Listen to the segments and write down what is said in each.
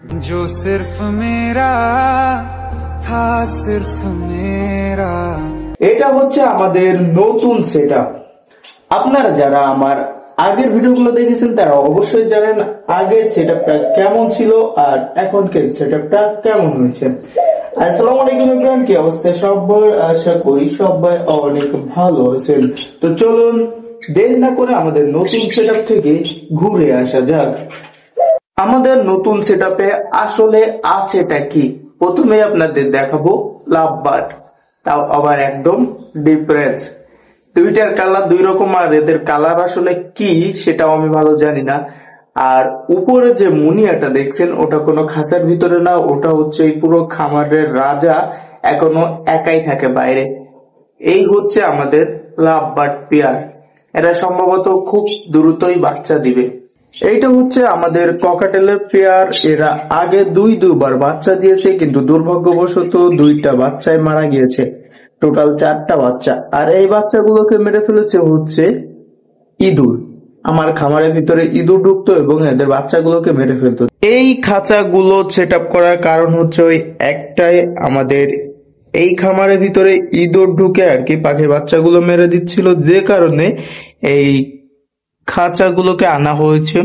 जो सिर्फ मेरा था, सिर्फ मेरा। এটা হচ্ছে আমাদের নতুন সেটআপ। আপনারা যারা আমার আগের ভিডিওগুলো দেখেছেন তারা অবশ্যই জানেন আগের সেটআপটা কেমন ছিল আর এখনকার সেটআপটা কেমন হয়েছে। আসসালামু আলাইকুম এভরিওয়ান, কি অবস্থা সবার? আশা করি সবাই অনেক ভালো আছেন। তো চলুন দেরি না করে আমাদের নতুন সেটআপ থেকে ঘুরে আসা যাক। আমাদের নতুন সেটআপে আসলে আছেটা কি, প্রথমে আপনাদের দেখাবো লাভ বার্ড, তাও আবার একদম ডিফারেন্স। দুইটার কালার দুই রকম, আর এদের কালার আসলে কি সেটাও আমি ভালো জানি না। আর উপরে যে মুনিয়াটা দেখছেন ওটা কোনো খাঁচার ভিতরে না, ওটা হচ্ছে এই পুরো খামারের রাজা এখনো একাই থাকে বাইরে। এই হচ্ছে আমাদের লাভ বার্ড পেয়ার, এরা সম্ভবত খুব দ্রুতই বাচ্চা দিবে। এইটা হচ্ছে আমাদের ককাটেলের পেয়ার, এরা আগে দুইবার বাচ্চা দিয়েছে, কিন্তু দুর্ভাগ্যবশত দুইটা বাচ্চায় মারা গিয়েছে, টোটাল 4টা বাচ্চা। আর এই বাচ্চাগুলোকে মেরে ফেলেছে হচ্ছে ইঁদুর। আমার খামারের ভিতরে ইঁদুর ঢুকতো এবং এদের বাচ্চাগুলোকে মেরে ফেলতো। এই খাঁচাগুলো সেট আপ করার কারণ হচ্ছে ওই একটাই, আমাদের এই খামারের ভিতরে ইঁদুর ঢুকে আর কি পাখির বাচ্চাগুলো মেরে দিচ্ছিল, যে কারণে এই খাঁচাগুলোকে আনা হয়েছে,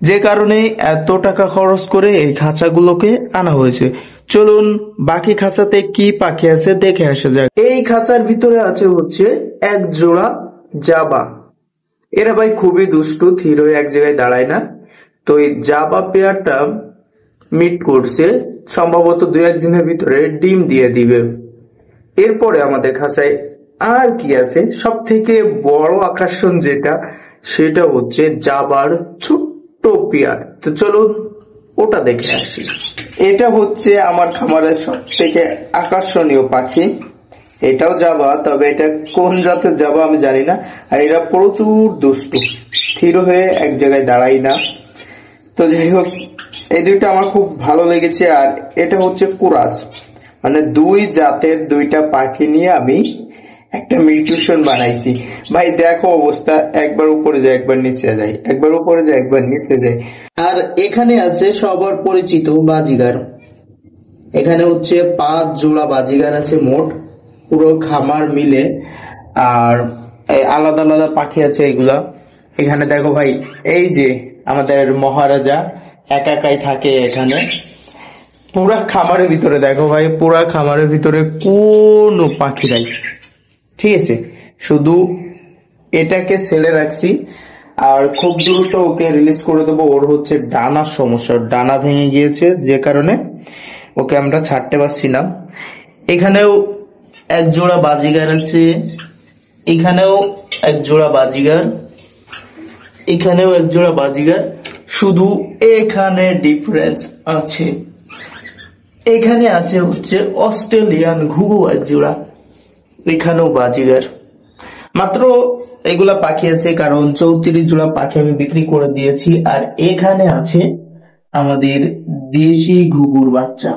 যে কারণে এত টাকা খরচ করে এই খাঁচাগুলোকে আনা হয়েছে। চলুন বাকি খাঁচাতে কি পাখি আছে দেখে আসা যাক। এই খাঁচার ভিতরে আছে হচ্ছে এক জোড়া জাবা। এরা ভাই খুবই দুষ্টু, থির হয়ে এক জায়গায় দাঁড়ায় না। তো এই জাবা পেয়ারটা মিট করছে, সম্ভবত 2-1 দিনের ভিতরে ডিম দিয়ে দিবে। এরপরে আমাদের খাঁচায় আর কি আছে, সব থেকে বড় আকর্ষণ যেটা, সেটা হচ্ছে জাবার ছোট্ট পেয়ার। তো চলুন ওটা দেখে আসি। এটা হচ্ছে আমার খামারের সব থেকে আকর্ষণীয় পাখি, এটাও জাবা, তবে এটা কোন জাতের জাবা আমি জানি না। আর এরা প্রচুর দুষ্টু, স্থির হয়ে এক জায়গায় দাঁড়াই না। তো যাই হোক, এই দুইটা আমার খুব ভালো লেগেছে। আর এটা হচ্ছে কুরাস, মানে 2 জাতের 2টা পাখি নিয়ে আমি একটা মিউটেশন বানাইছি। ভাই দেখো অবস্থা, একবার উপরে যায় একবার নিচে যায়, একবার উপরে যায় একবার নিচে যায়। আর এখানে আছে সবার পরিচিত বাজিগার, এখানে হচ্ছে 5 জোড়া বাজিগার আছে মোট পুরো খামার মিলে। আর আলাদা আলাদা পাখি আছে এগুলা। এখানে দেখো ভাই, এই যে আমাদের মহারাজা একাই থাকে এখানে পুরা খামারের ভিতরে। দেখো ভাই, পুরা খামারের ভিতরে কোনো পাখি নাই, ঠিক আছে, শুধু এটাকে ছেড়ে রাখছি। আর খুব দ্রুত ওকে রিলিজ করে দেবো। ওর হচ্ছে ডানার সমস্যা, ডানা ভেঙে গিয়েছে, যে কারণে ওকে আমরা ছাড়তে পারছি না। এখানেও এক জোড়া বাজিগার আছে, এখানেও এক জোড়া বাজিগার, এখানেও এক জোড়া বাজিগার, শুধু এখানে ডিফারেন্স আছে। এখানে আছে হচ্ছে অস্ট্রেলিয়ান ঘুঘু এক জোড়া, এখানেও বাজিগার। মাত্র এগুলা পাখি আছে কারণ 34 জোড়া পাখি আমি বিক্রি করে দিয়েছি। আর এখানে আছে আমাদের দেশি ঘুঘুর বাচ্চা।